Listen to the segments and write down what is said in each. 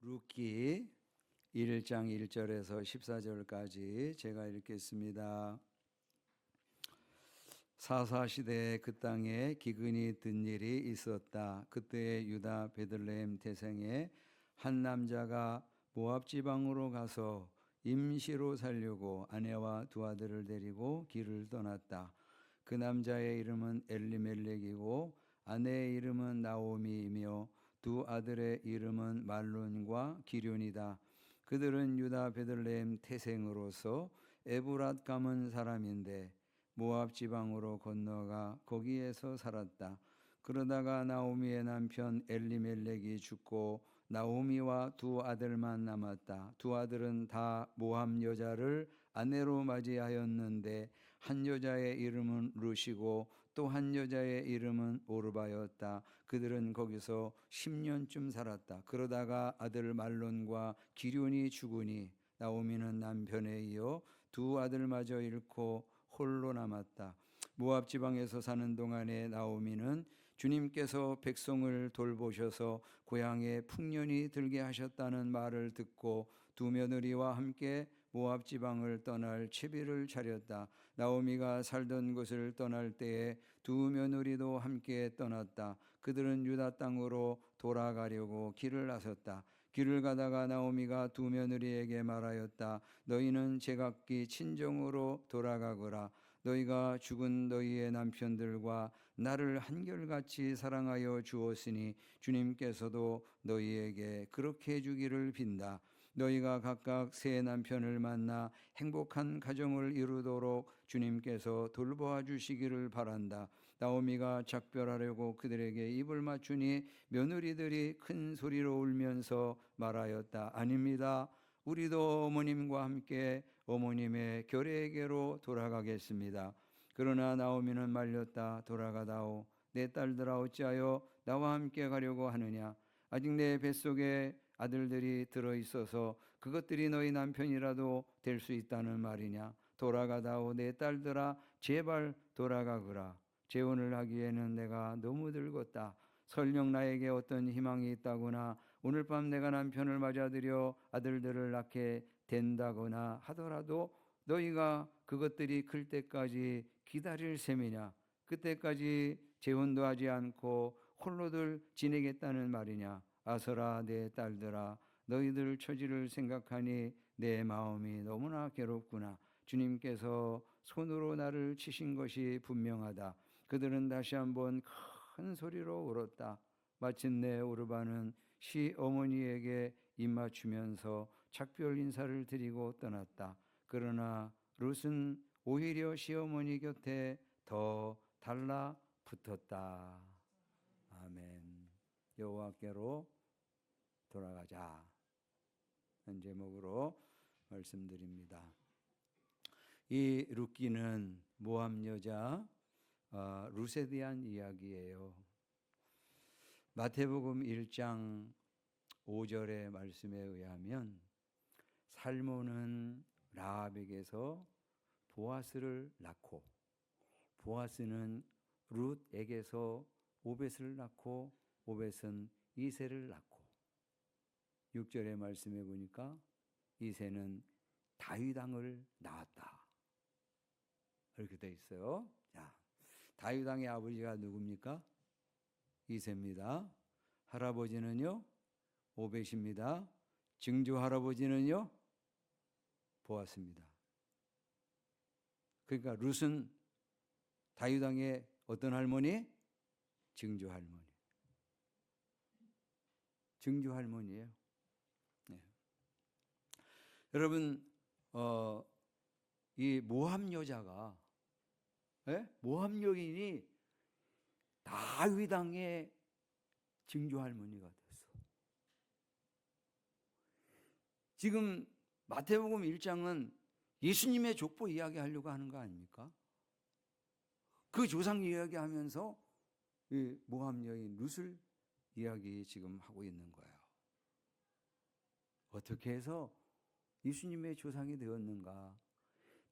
룻기 1장 1절에서 14절까지 제가 읽겠습니다. 사사시대에 그 땅에 기근이 든 일이 있었다. 그때에 유다 베들레헴 태생에 한 남자가 모압 지방으로 가서 임시로 살려고 아내와 두 아들을 데리고 길을 떠났다. 그 남자의 이름은 엘리멜렉이고 아내의 이름은 나오미이며 두 아들의 이름은 말론과 기륜이다. 그들은 유다 베들레헴 태생으로서 에브랏 가문 사람인데 모압 지방으로 건너가 거기에서 살았다. 그러다가 나오미의 남편 엘리멜렉이 죽고 나오미와 두 아들만 남았다. 두 아들은 다 모압 여자를 아내로 맞이하였는데 한 여자의 이름은 룻이고 또 한 여자의 이름은 오르바였다. 그들은 거기서 10년쯤 살았다. 그러다가 아들 말론과 기륜이 죽으니 나오미는 남편에 이어 두 아들마저 잃고 홀로 남았다. 모압 지방에서 사는 동안에 나오미는 주님께서 백성을 돌보셔서 고향에 풍년이 들게 하셨다는 말을 듣고 두 며느리와 함께 모압 지방을 떠날 채비를 차렸다. 나오미가 살던 곳을 떠날 때에 두 며느리도 함께 떠났다. 그들은 유다 땅으로 돌아가려고 길을 나섰다. 길을 가다가 나오미가 두 며느리에게 말하였다. 너희는 제각기 친정으로 돌아가거라. 너희가 죽은 너희의 남편들과 나를 한결같이 사랑하여 주었으니 주님께서도 너희에게 그렇게 해주기를 빈다. 너희가 각각 새 남편을 만나 행복한 가정을 이루도록 주님께서 돌보아 주시기를 바란다. 나오미가 작별하려고 그들에게 입을 맞추니 며느리들이 큰 소리로 울면서 말하였다. 아닙니다. 우리도 어머님과 함께 어머님의 결례에게로 돌아가겠습니다. 그러나 나오미는 말렸다. 돌아가다오. 내 딸들아 어찌하여 나와 함께 가려고 하느냐. 아직 내 뱃속에 아들들이 들어있어서 그것들이 너희 남편이라도 될 수 있다는 말이냐. 돌아가다오. 내 딸들아 제발 돌아가거라. 재혼을 하기에는 내가 너무 늙었다. 설령 나에게 어떤 희망이 있다거나 오늘 밤 내가 남편을 맞아들여 아들들을 낳게 된다거나 하더라도 너희가 그것들이 클 때까지 기다릴 셈이냐. 그때까지 재혼도 하지 않고 홀로들 지내겠다는 말이냐. 아서라 내 딸들아 너희들 처지를 생각하니 내 마음이 너무나 괴롭구나. 주님께서 손으로 나를 치신 것이 분명하다. 그들은 다시 한번 큰 소리로 울었다. 마침내 오르바는 시어머니에게 입맞추면서 작별 인사를 드리고 떠났다. 그러나 룻은 오히려 시어머니 곁에 더 달라붙었다. 아멘. 여호와께로 돌아가자. 현 제목으로 말씀드립니다. 이 룻기는 모압 여자 룻에 대한 이야기예요. 마태복음 1장 5절의 말씀에 의하면 살모는 라합에게서 보아스를 낳고 보아스는 룻에게서 오벳을 낳고 오벳은 이새를 낳고 6절의 말씀에 보니까 이새는 다윗 왕을 낳았다. 이렇게 돼 있어요. 자, 다윗 왕의 아버지가 누굽니까? 이새입니다. 할아버지는요? 오벳입니다. 증조 할아버지는요? 보아스입니다. 그러니까 룻은 다윗 왕의 어떤 할머니? 증조 할머니. 증조 할머니예요. 네. 여러분, 이 모압 여자가 모압 여인이 다윗 왕의 증조 할머니가 됐어. 지금 마태복음 1장은 예수님의 족보 이야기하려고 하는 거 아닙니까? 그 조상 이야기하면서 이 모압 여인 룻을 이야기 지금 하고 있는 거예요. 어떻게 해서 예수님의 조상이 되었는가?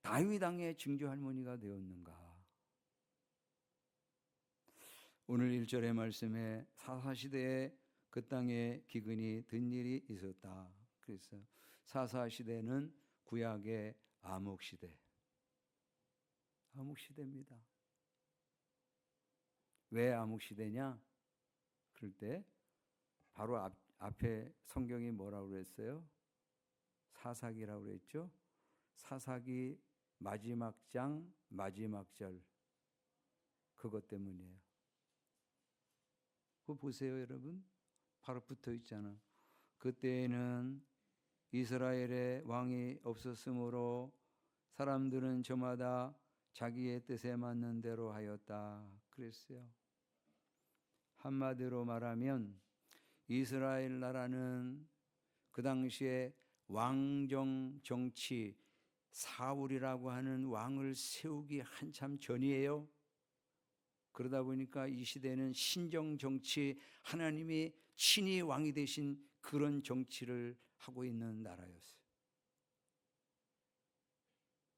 다윗 왕의 증조 할머니가 되었는가? 오늘 1절의 말씀에 사사시대에 그 그 땅에 기근이 든 일이 있었다. 그래서 사사 시대는 구약의 암흑 시대. 암흑 시대입니다. 왜 암흑 시대냐? 그럴 때 바로 앞에 성경이 뭐라고 그랬어요? 사사기라고 그랬죠? 사사기 마지막 장 마지막 절, 그것 때문이에요. 그거 보세요, 여러분. 바로 붙어 있잖아. 그때에는 이스라엘의 왕이 없었으므로 사람들은 저마다 자기의 뜻에 맞는 대로 하였다 그랬어요. 한마디로 말하면 이스라엘 나라는 그 당시에 왕정 정치, 사울이라고 하는 왕을 세우기 한참 전이에요. 그러다 보니까 이 시대는 신정 정치, 하나님이 친히 왕이 되신 그런 정치를 하고 있는 나라였어요.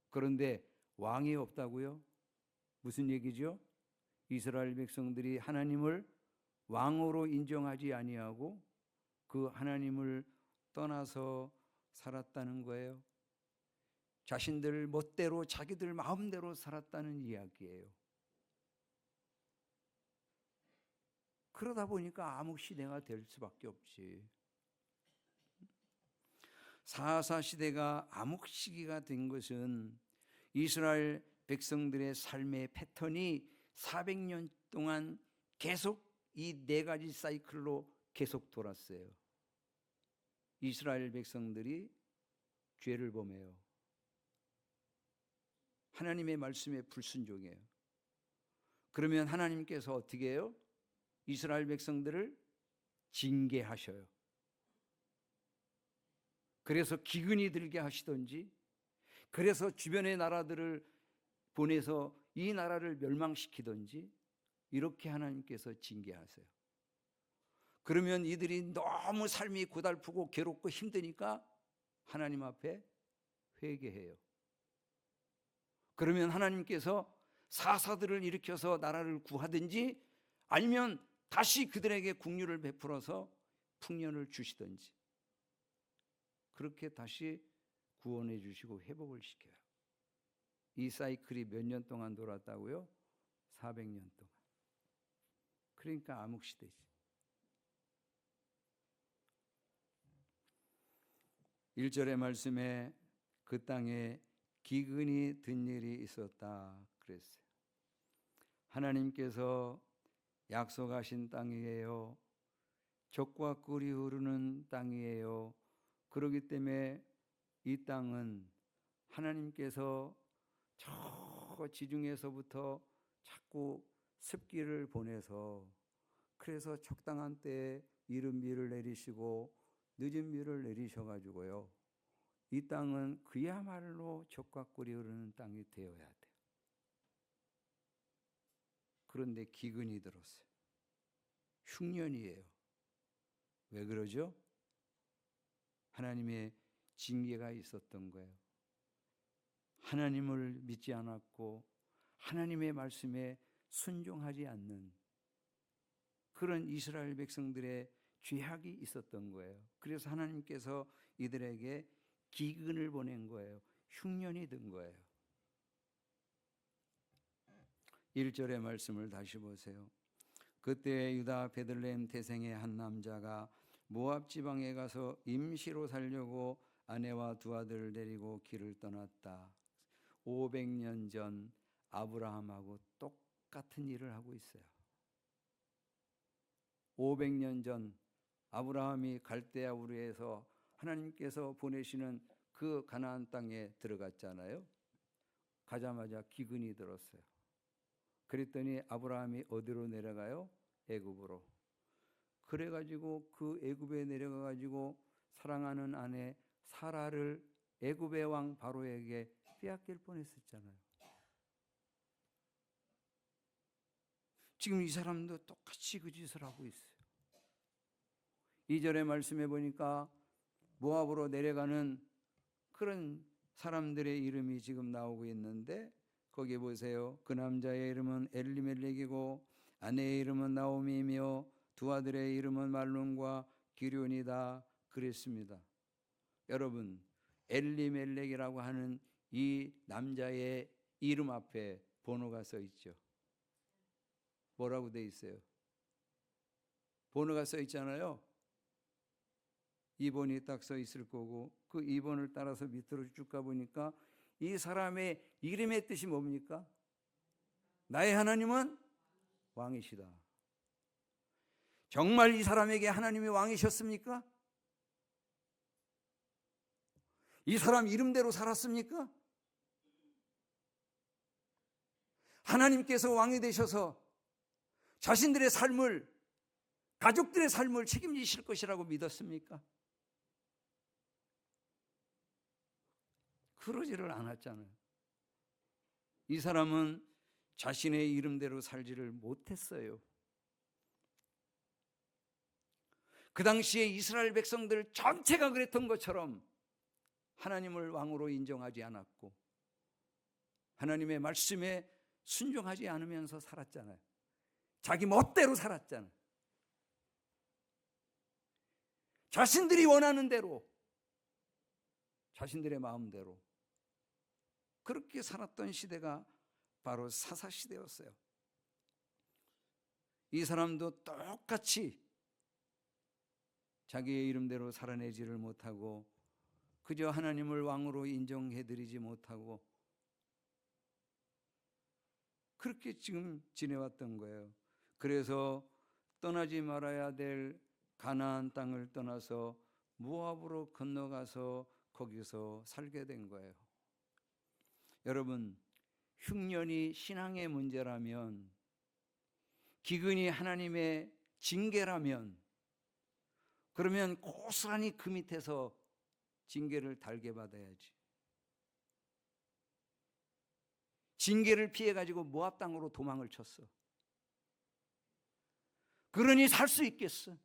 그런데 왕이 없다고요? 무슨 얘기죠? 이스라엘 백성들이 하나님을 왕으로 인정하지 아니하고 그 하나님을 떠나서 살았다는 거예요. 자신들 멋대로 자기들 마음대로 살았다는 이야기예요. 그러다 보니까 암흑 시대가 될 수밖에 없지. 사사 시대가 암흑 시기가 된 것은 이스라엘 백성들의 삶의 패턴이 400년 동안 계속 이 네 가지 사이클로 계속 돌았어요. 이스라엘 백성들이 죄를 범해요. 하나님의 말씀에 불순종해요. 그러면 하나님께서 어떻게 해요? 이스라엘 백성들을 징계하셔요. 그래서 기근이 들게 하시든지, 그래서 주변의 나라들을 보내서 이 나라를 멸망시키든지, 이렇게 하나님께서 징계하세요. 그러면 이들이 너무 삶이 고달프고 괴롭고 힘드니까 하나님 앞에 회개해요. 그러면 하나님께서 사사들을 일으켜서 나라를 구하든지, 아니면 다시 그들에게 긍휼을 베풀어서 풍년을 주시든지, 그렇게 다시 구원해 주시고 회복을 시켜요. 이 사이클이 몇 년 동안 돌았다고요? 400년 동안. 그러니까 암흑시대지. 1절의 말씀에 그 땅에 기근이 든 일이 있었다 그랬어요. 하나님께서 약속하신 땅이에요. 젖과 꿀이 흐르는 땅이에요. 그렇기 때문에 이 땅은 하나님께서 저 지중해에서부터 자꾸 습기를 보내서, 그래서 적당한 때에 이른 비를 내리시고 늦은 비를 내리셔가지고요, 이 땅은 그야말로 젖과 꿀이 흐르는 땅이 되어야 돼요. 그런데 기근이 들었어요. 흉년이에요. 왜 그러죠? 하나님의 징계가 있었던 거예요. 하나님을 믿지 않았고 하나님의 말씀에 순종하지 않는 그런 이스라엘 백성들의 죄악이 있었던 거예요. 그래서 하나님께서 이들에게 기근을 보낸 거예요. 흉년이 든 거예요. 1절의 말씀을 다시 보세요. 그때 유다 베들레헴 태생의 한 남자가 모압 지방에 가서 임시로 살려고 아내와 두 아들을 데리고 길을 떠났다. 500년 전 아브라함하고 똑같은 일을 하고 있어요. 500년 전 아브라함이 갈대아 우르에서 하나님께서 보내시는 그 가나안 땅에 들어갔잖아요. 가자마자 기근이 들었어요. 그랬더니 아브라함이 어디로 내려가요? 애굽으로. 그래가지고 그 애굽에 내려가가지고 사랑하는 아내 사라를 애굽의 왕 바로에게 빼앗길 뻔했었잖아요. 지금 이 사람도 똑같이 그 짓을 하고 있어요. 2절의 말씀해 보니까 모압으로 내려가는 그런 사람들의 이름이 지금 나오고 있는데, 거기 보세요. 그 남자의 이름은 엘리멜렉이고 아내의 이름은 나오미이며 두 아들의 이름은 말론과 기럐이다 그랬습니다. 여러분, 엘리멜렉이라고 하는 이 남자의 이름 앞에 번호가 써 있죠. 뭐라고 돼 있어요? 번호가 써 있잖아요. 2번이 딱 써 있을 거고, 그 2번을 따라서 밑으로 쭉 가보니까 이 사람의 이름의 뜻이 뭡니까? 나의 하나님은 왕이시다. 정말 이 사람에게 하나님이 왕이셨습니까? 이 사람 이름대로 살았습니까? 하나님께서 왕이 되셔서 자신들의 삶을, 가족들의 삶을 책임지실 것이라고 믿었습니까? 그러지를 않았잖아요. 이 사람은 자신의 이름대로 살지를 못했어요. 그 당시에 이스라엘 백성들 전체가 그랬던 것처럼 하나님을 왕으로 인정하지 않았고 하나님의 말씀에 순종하지 않으면서 살았잖아요. 자기 멋대로 살았잖아요. 자신들이 원하는 대로, 자신들의 마음대로 그렇게 살았던 시대가 바로 사사시대였어요. 이 사람도 똑같이 자기의 이름대로 살아내지를 못하고 그저 하나님을 왕으로 인정해드리지 못하고 그렇게 지금 지내왔던 거예요. 그래서 떠나지 말아야 될 가나안 땅을 떠나서 모압으로 건너가서 거기서 살게 된 거예요. 여러분, 흉년이 신앙의 문제라면, 기근이 하나님의 징계라면, 그러면 고스란히 그 밑에서 징계를 달게 받아야지. 징계를 피해가지고 모압 땅으로 도망을 쳤어. 그러니 살 수 있겠어?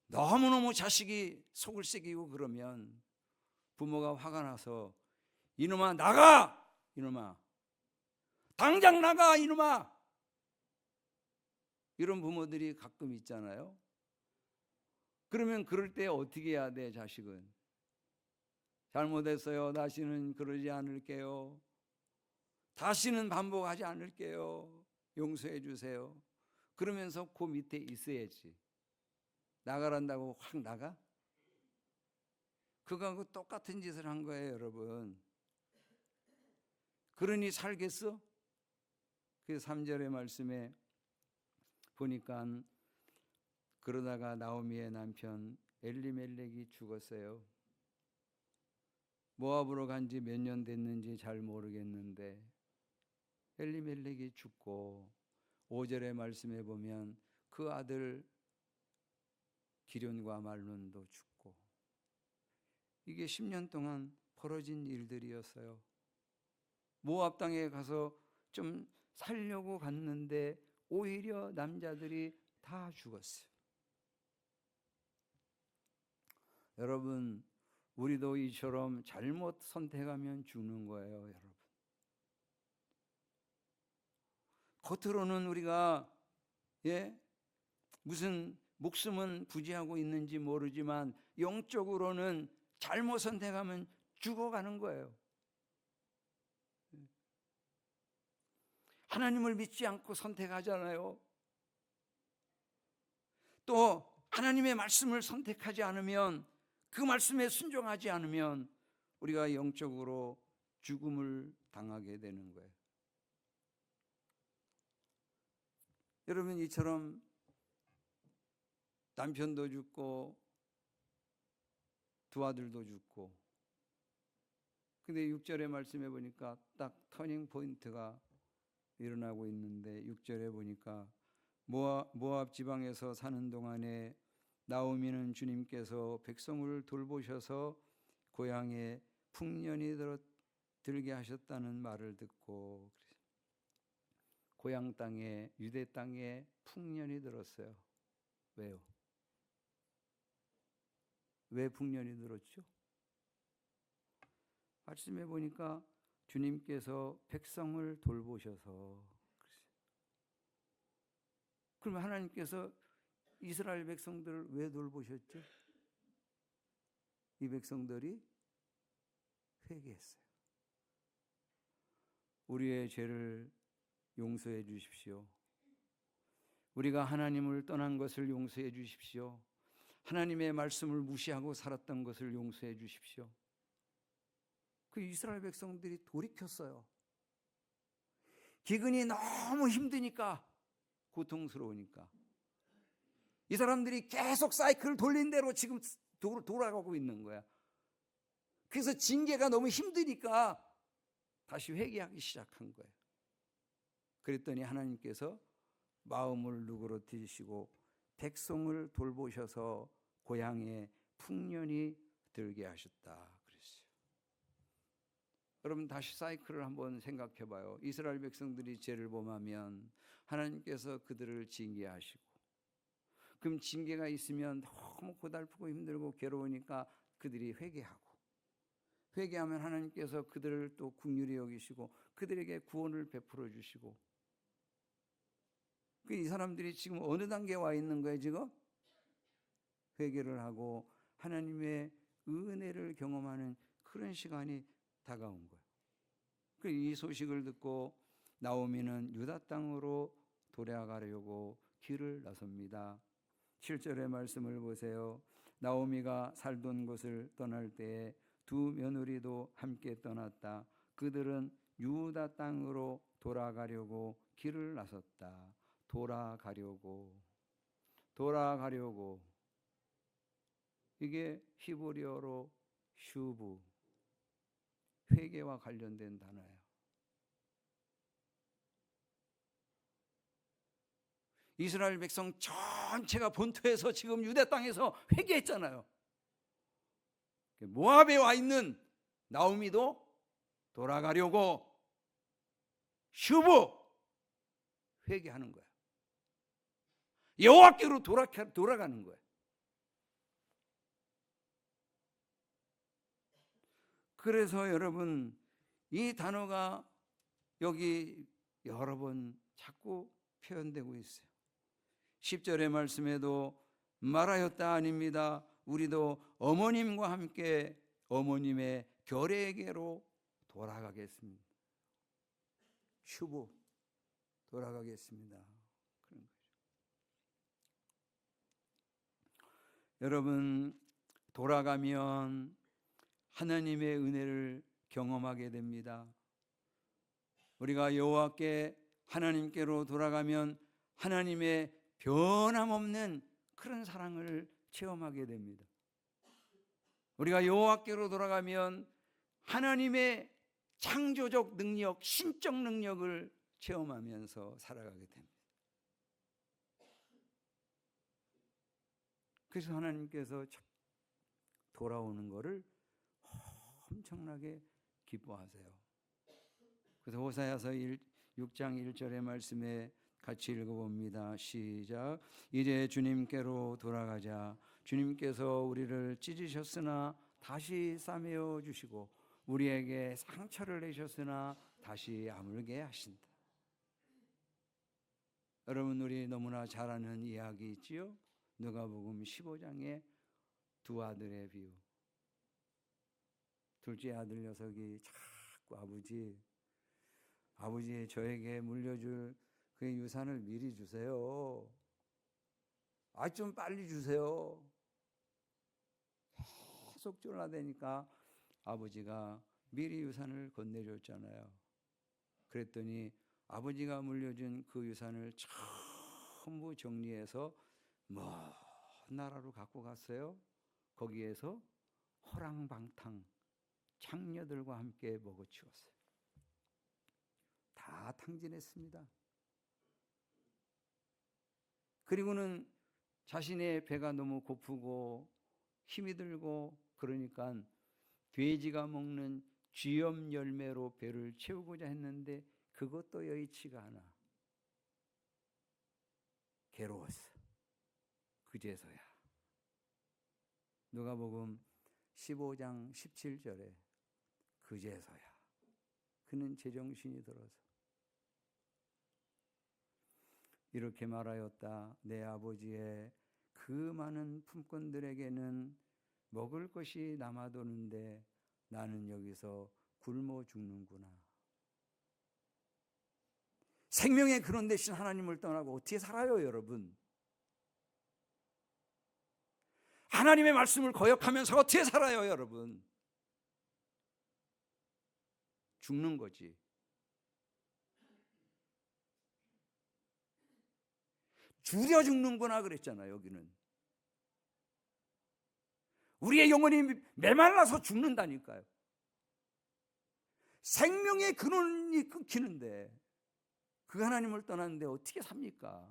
너무너무 자식이 속을 새기고 그러면 부모가 화가 나서 이놈아 나가! 이놈아 당장 나가! 이놈아! 이런 부모들이 가끔 있잖아요. 그러면 그럴 때 어떻게 해야 돼? 자식은 잘못했어요. 다시는 그러지 않을게요. 다시는 반복하지 않을게요. 용서해 주세요. 그러면서 그 밑에 있어야지. 나가란다고 확 나가? 그거하고 똑같은 짓을 한 거예요, 여러분. 그러니 살겠어? 그 3절의 말씀에 보니까 그러다가 나오미의 남편 엘리멜렉이 죽었어요. 모압으로 간 지 몇 년 됐는지 잘 모르겠는데 엘리멜렉이 죽고 5절의 말씀에 보면 그 아들 기럐과 말론도 죽고 이게 10년 동안 벌어진 일들이었어요. 모압 땅에 가서 좀 살려고 갔는데 오히려 남자들이 다 죽었어요. 여러분, 우리도 이처럼 잘못 선택하면 죽는 거예요, 여러분. 겉으로는 우리가 무슨 목숨은 부지하고 있는지 모르지만 영적으로는 잘못 선택하면 죽어가는 거예요. 하나님을 믿지 않고 선택하잖아요. 또 하나님의 말씀을 선택하지 않으면, 그 말씀에 순종하지 않으면 우리가 영적으로 죽음을 당하게 되는 거예요. 여러분, 이처럼 남편도 죽고 두 아들도 죽고, 근데 6절의 말씀에 보니까 딱 터닝 포인트가 일어나고 있는데 6절에 보니까 모압 지방에서 사는 동안에 나오미는 주님께서 백성을 돌보셔서 고향에 풍년이 들게 하셨다는 말을 듣고, 고향 땅에, 유대 땅에 풍년이 들었어요. 왜요? 왜 풍년이 들었죠? 말씀해 보니까 주님께서 백성을 돌보셔서. 그러면 하나님께서 이스라엘 백성들을 왜 돌보셨죠? 이 백성들이 회개했어요. 우리의 죄를 용서해 주십시오. 우리가 하나님을 떠난 것을 용서해 주십시오. 하나님의 말씀을 무시하고 살았던 것을 용서해 주십시오. 그 이스라엘 백성들이 돌이켰어요. 기근이 너무 힘드니까, 고통스러우니까. 이 사람들이 계속 사이클을 돌린 대로 지금 돌아가고 있는 거야. 그래서 징계가 너무 힘드니까 다시 회개하기 시작한 거예요. 그랬더니 하나님께서 마음을 누그러뜨리시고 백성을 돌보셔서 고향에 풍년이 들게 하셨다 그랬어요. 여러분 다시 사이클을 한번 생각해 봐요. 이스라엘 백성들이 죄를 범하면 하나님께서 그들을 징계하시고, 그럼 징계가 있으면 너무 고달프고 힘들고 괴로우니까 그들이 회개하고, 회개하면 하나님께서 그들을 또 긍휼히 여기시고 그들에게 구원을 베풀어 주시고, 이 사람들이 지금 어느 단계에 와 있는 거예요? 지금 회개를 하고 하나님의 은혜를 경험하는 그런 시간이 다가온 거예요. 이 소식을 듣고 나오미는 유다 땅으로 돌아가려고 길을 나섭니다. 7절의 말씀을 보세요. 나오미가 살던 곳을 떠날 때에 두 며느리도 함께 떠났다. 그들은 유다 땅으로 돌아가려고 길을 나섰다. 돌아가려고. 이게 히브리어로 슈브, 회개와 관련된 단어예요. 이스라엘 백성 전체가 본토에서 지금 유대 땅에서 회개했잖아요. 모압에 와 있는 나오미도 돌아가려고 슈브, 회개하는 거야. 여호와께로 돌아가는 거예요. 그래서 여러분, 이 단어가 여기 여러 번 자꾸 표현되고 있어요. 10절의 말씀에도 말하였다 아닙니다. 우리도 어머님과 함께 어머님의 결에게로 돌아가겠습니다. 슈브, 돌아가겠습니다. 그런 거죠. 여러분, 돌아가면 하나님의 은혜를 경험하게 됩니다. 우리가 여호와께 하나님께로 돌아가면 하나님의 변함없는 그런 사랑을 체험하게 됩니다. 우리가 여호와께로 돌아가면 하나님의 창조적 능력, 신적 능력을 체험하면서 살아가게 됩니다. 그래서 하나님께서 돌아오는 것을 엄청나게 기뻐하세요. 그래서 호사야서 6장 1절의 말씀에 같이 읽어봅니다. 시작. 이제 주님께로 돌아가자. 주님께서 우리를 찢으셨으나 다시 싸매어 주시고 우리에게 상처를 내셨으나 다시 아물게 하신다. 여러분, 우리 너무나 잘 아는 이야기 있지요? 누가복음 15장의 두 아들의 비유. 둘째 아들 녀석이 자꾸 아버지 저에게 물려줄 그 유산을 미리 주세요. 좀 빨리 주세요. 계속 졸라대니까 아버지가 미리 유산을 건네줬잖아요. 그랬더니 아버지가 물려준 그 유산을 전부 정리해서 먼 나라로 갖고 갔어요. 거기에서 허랑방탕 장녀들과 함께 먹어치웠어요. 다 탕진했습니다. 그리고는 자신의 배가 너무 고프고 힘이 들고 그러니까 돼지가 먹는 쥐염 열매로 배를 채우고자 했는데 그것도 여의치가 않아. 괴로웠어. 그제서야. 누가복음 15장 17절에 그제서야 그는 제정신이 들어서 이렇게 말하였다. 내 아버지의 그 많은 품꾼들에게는 먹을 것이 남아도는데 나는 여기서 굶어 죽는구나. 생명의 근원 되신 하나님을 떠나고 어떻게 살아요, 여러분? 하나님의 말씀을 거역하면서 어떻게 살아요, 여러분? 죽는 거지. 줄여 죽는구나 그랬잖아요, 여기는. 우리의 영혼이 메말라서 죽는다니까요. 생명의 근원이 끊기는데 그 하나님을 떠났는데 어떻게 삽니까?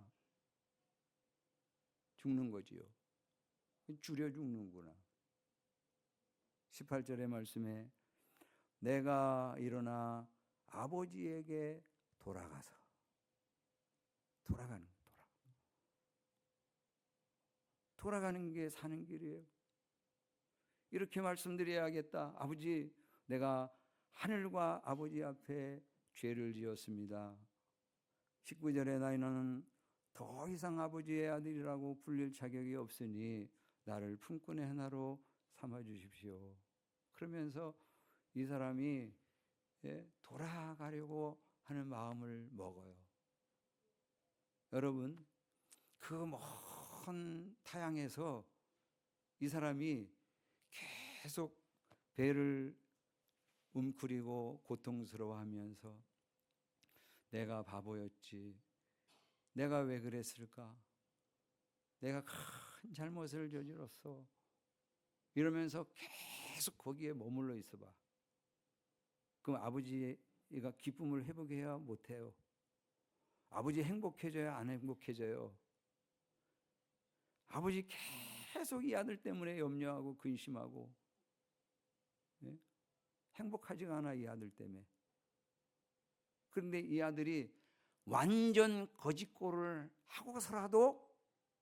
죽는 거지요. 줄여 죽는구나. 18절의 말씀에 내가 일어나 아버지에게 돌아가서 돌아가는 게 사는 길이에요. 이렇게 말씀드려야겠다. 아버지, 내가 하늘과 아버지 앞에 죄를 지었습니다. 19절에 나는 더 이상 아버지의 아들이라고 불릴 자격이 없으니 나를 품꾼의 하나로 삼아주십시오. 그러면서 이 사람이 돌아가려고 하는 마음을 먹어요. 여러분, 그 먼 타향에서 이 사람이 계속 배를 움츠리고 고통스러워하면서 내가 바보였지. 내가 왜 그랬을까? 내가 큰 잘못을 저질렀어. 이러면서 계속 거기에 머물러 있어봐. 그럼 아버지가 기쁨을 회복해야 못해요. 아버지 행복해져야 안 행복해져요. 아버지 계속 이 아들 때문에 염려하고 근심하고, 행복하지가 않아, 이 아들 때문에. 그런데 이 아들이 완전 거짓골을 하고서라도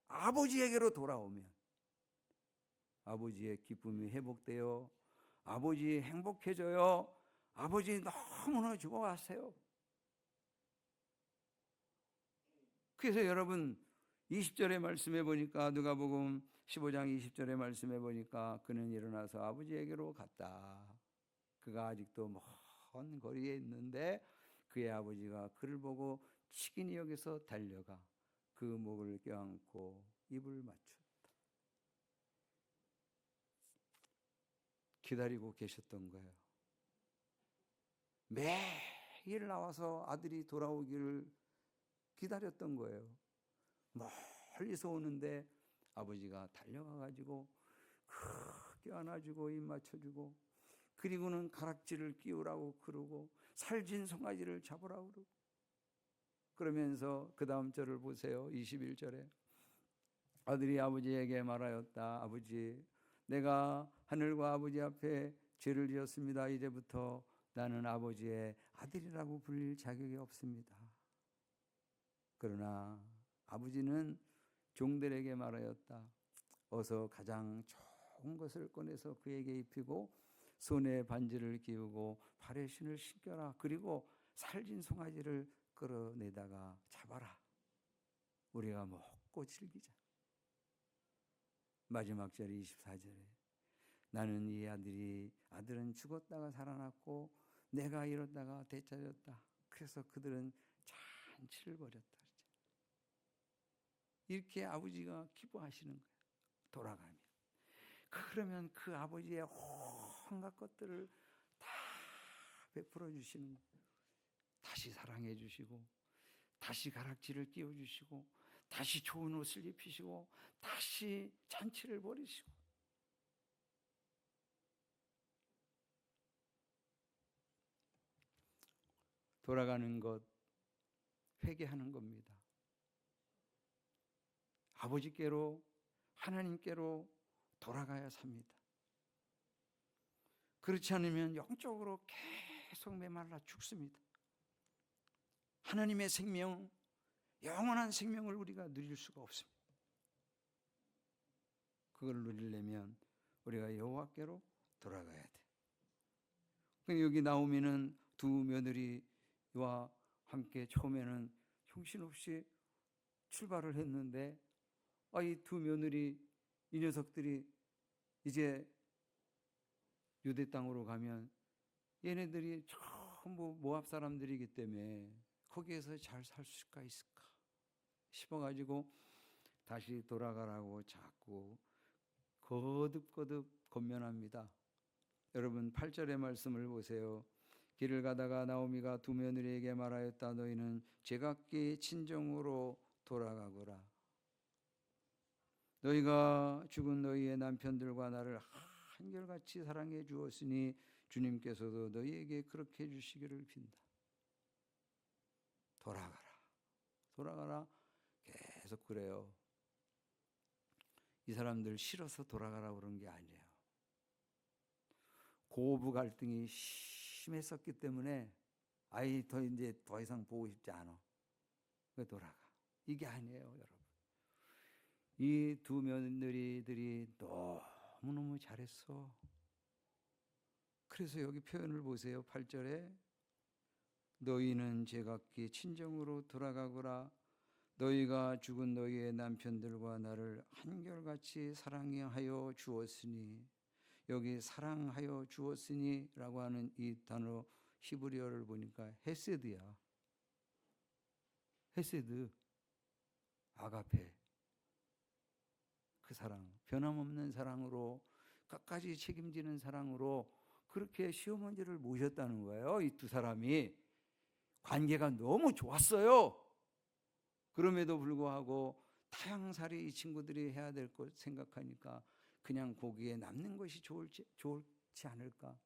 아버지에게로 돌아오면 아버지의 기쁨이 회복되어 아버지 행복해져요. 아버지 너무나 좋아하세요. 그래서 여러분 20절의 말씀에 보니까, 누가복음 15장 20절의 말씀에 보니까 그는 일어나서 아버지에게로 갔다. 그가 아직도 먼 거리에 있는데 그의 아버지가 그를 보고 치킨이 여기서 달려가 그 목을 껴안고 입을 맞췄다. 기다리고 계셨던 거예요. 매일 나와서 아들이 돌아오기를 기다렸던 거예요. 멀리서 오는데 아버지가 달려가가지고 껴안아주고 입 맞춰주고, 그리고는 가락지를 끼우라고 그러고 살진 송아지를 잡으라고 그러고, 그러면서 그 다음 절을 보세요. 21절에 아들이 아버지에게 말하였다. 아버지, 내가 하늘과 아버지 앞에 죄를 지었습니다. 이제부터 나는 아버지의 아들이라고 불릴 자격이 없습니다. 그러나 아버지는 종들에게 말하였다. 어서 가장 좋은 것을 꺼내서 그에게 입히고 손에 반지를 끼우고 발에 신을 신겨라. 그리고 살진 송아지를 끌어내다가 잡아라. 우리가 먹고 즐기자. 마지막 절 24절에 나는 이 아들은 죽었다가 살아났고 내가 잃었다가 되찾았다. 그래서 그들은 잔치를 벌였다. 이렇게 아버지가 기뻐하시는 거예요. 돌아가면. 그러면 그 아버지의 온갖 것들을 다 베풀어 주시는 거예요. 다시 사랑해 주시고, 다시 가락지를 끼워 주시고, 다시 좋은 옷을 입히시고, 다시 잔치를 벌이시고. 돌아가는 것, 회개하는 겁니다. 아버지께로, 하나님께로 돌아가야 삽니다. 그렇지 않으면 영적으로 계속 메말라 죽습니다. 하나님의 생명, 영원한 생명을 우리가 누릴 수가 없습니다. 그걸 누리려면 우리가 여호와께로 돌아가야 돼. 여기 나오미는 두 며느리와 함께 처음에는 형신없이 출발을 했는데 이 두 며느리, 이 녀석들이 이제 유대 땅으로 가면 얘네들이 전부 모압 사람들이기 때문에 거기에서 잘 살 수가 있을까 싶어가지고 다시 돌아가라고 자꾸 거듭거듭 권면합니다. 여러분 8절의 말씀을 보세요. 길을 가다가 나오미가 두 며느리에게 말하였다. 너희는 제각기 친정으로 돌아가거라. 너희가 죽은 너희의 남편들과 나를 한결같이 사랑해 주었으니 주님께서도 너희에게 그렇게 해주시기를 빈다. 돌아가라. 계속 그래요. 이 사람들 싫어서 돌아가라 그런 게 아니에요. 고부 갈등이 심했었기 때문에 이제 더 이상 보고 싶지 않아. 왜 돌아가? 이게 아니에요, 여러분. 이 두 며느리들이 너무너무 잘했어. 그래서 여기 표현을 보세요. 8절에 너희는 제각기 친정으로 돌아가거라. 너희가 죽은 너희의 남편들과 나를 한결같이 사랑하여 주었으니, 여기 사랑하여 주었으니라고 하는 이 단어 히브리어를 보니까 헤세드야. 헤세드, 아가페. 그 사랑, 변함없는 사랑으로, 끝까지 책임지는 사랑으로 그렇게 시어머니를 모셨다는 거예요. 이 두 사람이 관계가 너무 좋았어요. 그럼에도 불구하고 타향살이 이 친구들이 해야 될 것 생각하니까 그냥 거기에 남는 것이 좋지 않을까.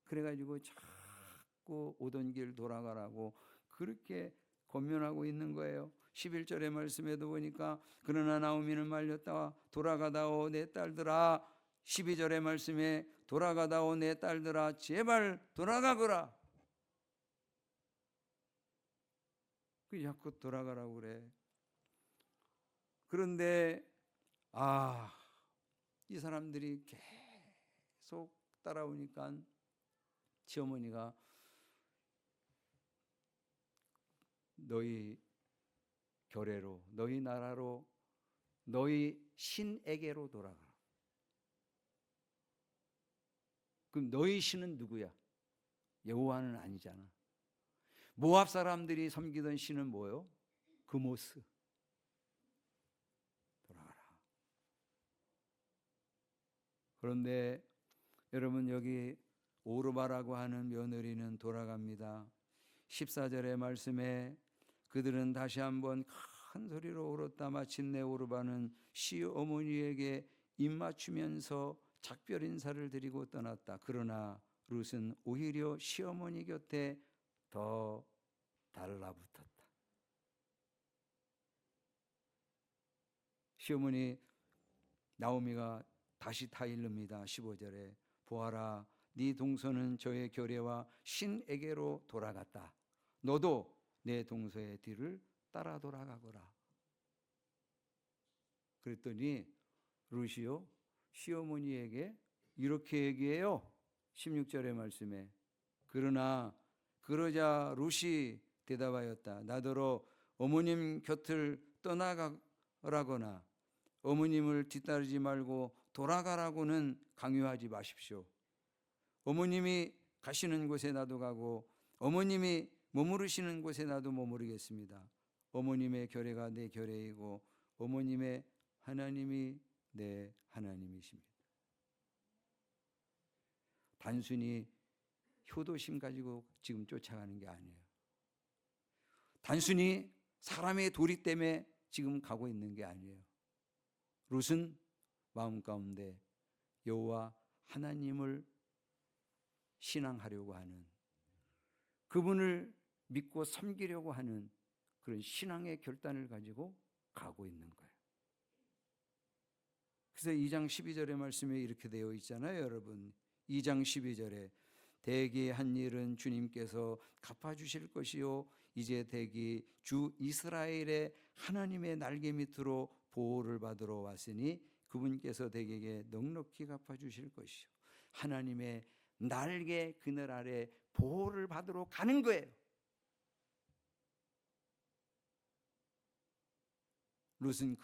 그래가지고 자꾸 오던 길 돌아가라고 그렇게 권면하고 있는 거예요. 11절의 말씀에도 보니까 그러나 나오미는 말렸다. 돌아가다오 내 딸들아. 12절의 말씀에 돌아가다오 내 딸들아 제발 돌아가거라. 그 자꾸 돌아가라고 그래. 그런데 이 사람들이 계속 따라오니까 시어머니가 너희 교례로, 너희 나라로, 너희 신에게로 돌아가라. 그럼 너희 신은 누구야? 여호와는 아니잖아. 모압 사람들이 섬기던 신은 뭐요? 그모스. 돌아가라. 그런데 여러분 여기 오르바라고 하는 며느리는 돌아갑니다. 14절의 말씀에 그들은 다시 한번 큰 소리로 울었다. 마침내 오르바는 시어머니에게 입맞추면서 작별 인사를 드리고 떠났다. 그러나 룻은 오히려 시어머니 곁에 더 달라붙었다. 시어머니 나오미가 다시 타일릅니다. 15절에 보아라, 네 동서는 저의 교례와 신에게로 돌아갔다. 너도 내 동서의 뒤를 따라 돌아가거라. 그랬더니 룻이요 시어머니에게 이렇게 얘기해요. 16절의 말씀에 그러자 룻이 대답하였다. 나더러 어머님 곁을 떠나가라거나 어머님을 뒤따르지 말고 돌아가라고는 강요하지 마십시오. 어머님이 가시는 곳에 나도 가고 어머님이 머무르시는 곳에 나도 머무르겠습니다. 어머님의 교례가 내 교례이고 어머님의 하나님이 내 하나님이십니다. 단순히 효도심 가지고 지금 쫓아가는 게 아니에요. 단순히 사람의 도리 때문에 지금 가고 있는 게 아니에요. 룻은 마음 가운데 여호와 하나님을 신앙하려고 하는, 그분을 믿고 섬기려고 하는 그런 신앙의 결단을 가지고 가고 있는 거예요. 그래서 2장 12절의 말씀에 이렇게 되어 있잖아요, 여러분. 2장 12절에 대기 한 일은 주님께서 갚아주실 것이요 이제 대기 주 이스라엘의 하나님의 날개 밑으로 보호를 받으러 왔으니 그분께서 대기에게 넉넉히 갚아주실 것이요. 하나님의 날개 그늘 아래 보호를 받으러 가는 거예요. 룻은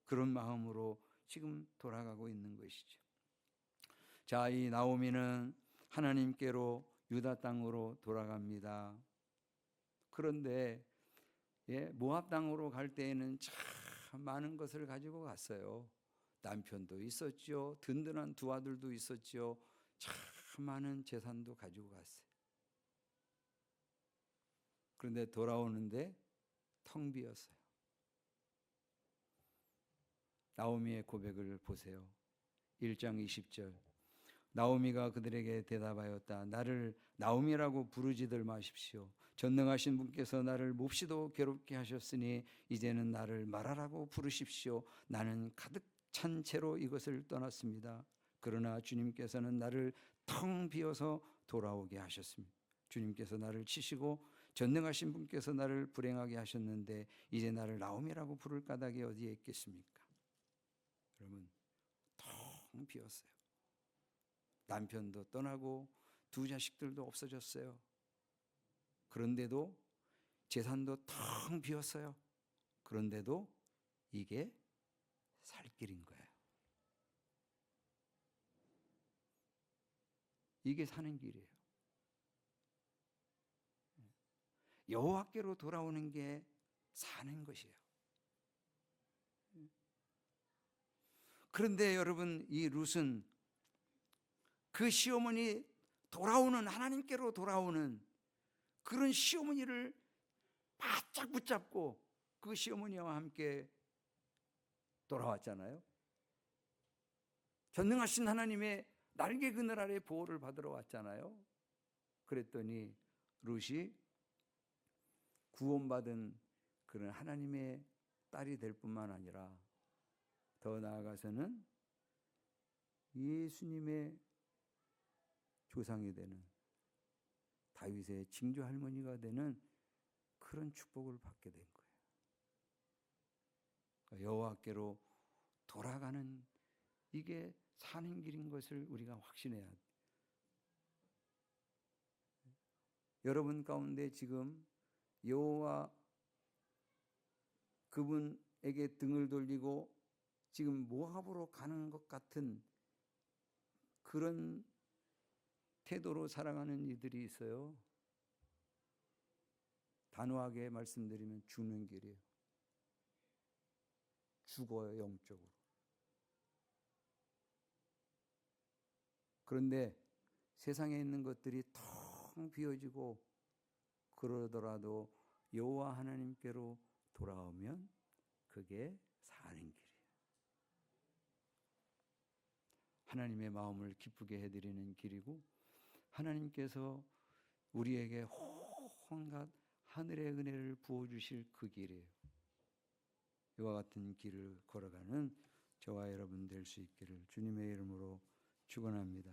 그런 마음으로 지금 돌아가고 있는 것이죠. 자, 이 나오미는 하나님께로 유다 땅으로 돌아갑니다. 그런데 모압 땅으로 갈 때에는 참 많은 것을 가지고 갔어요. 남편도 있었죠. 든든한 두 아들도 있었죠. 참 많은 재산도 가지고 갔어요. 그런데 돌아오는데 텅 비었어요. 나오미의 고백을 보세요. 1장 20절. 나오미가 그들에게 대답하였다. 나를 나오미라고 부르지들 마십시오. 전능하신 분께서 나를 몹시도 괴롭게 하셨으니 이제는 나를 마라라고 부르십시오. 나는 가득 찬 채로 이것을 떠났습니다. 그러나 주님께서는 나를 텅 비어서 돌아오게 하셨습니다. 주님께서 나를 치시고 전능하신 분께서 나를 불행하게 하셨는데 이제 나를 나오미라고 부를 까닭이 어디에 있겠습니까? 여러분, 텅 비었어요. 남편도 떠나고 두 자식들도 없어졌어요. 그런데도 재산도 텅 비었어요. 그런데도 이게 살 길인 거예요. 이게 사는 길이에요. 여호와께로 돌아오는 게 사는 것이에요. 그런데 여러분, 이 룻은 그 시어머니 돌아오는, 하나님께로 돌아오는 그런 시어머니를 바짝 붙잡고 그 시어머니와 함께 돌아왔잖아요. 전능하신 하나님의 날개 그늘 아래 보호를 받으러 왔잖아요. 그랬더니 룻이 구원받은 그런 하나님의 딸이 될 뿐만 아니라 더 나아가서는 예수님의 조상이 되는, 다윗의 징조 할머니가 되는 그런 축복을 받게 된 거예요. 그러니까 여호와께로 돌아가는 이게 사는 길인 것을 우리가 확신해야 돼요. 여러분 가운데 지금 여호와 그분에게 등을 돌리고 지금 모압으로 가는 것 같은 그런 태도로 살아가는 이들이 있어요. 단호하게 말씀드리면 죽는 길이에요. 죽어요, 영적으로. 그런데 세상에 있는 것들이 텅 비어지고 그러더라도 여호와 하나님께로 돌아오면 그게 사는 길이에요. 하나님의 마음을 기쁘게 해드리는 길이고, 하나님께서 우리에게 온갖 하늘의 은혜를 부어주실 그 길이에요. 이와 같은 길을 걸어가는 저와 여러분 될 수 있기를 주님의 이름으로 축원합니다.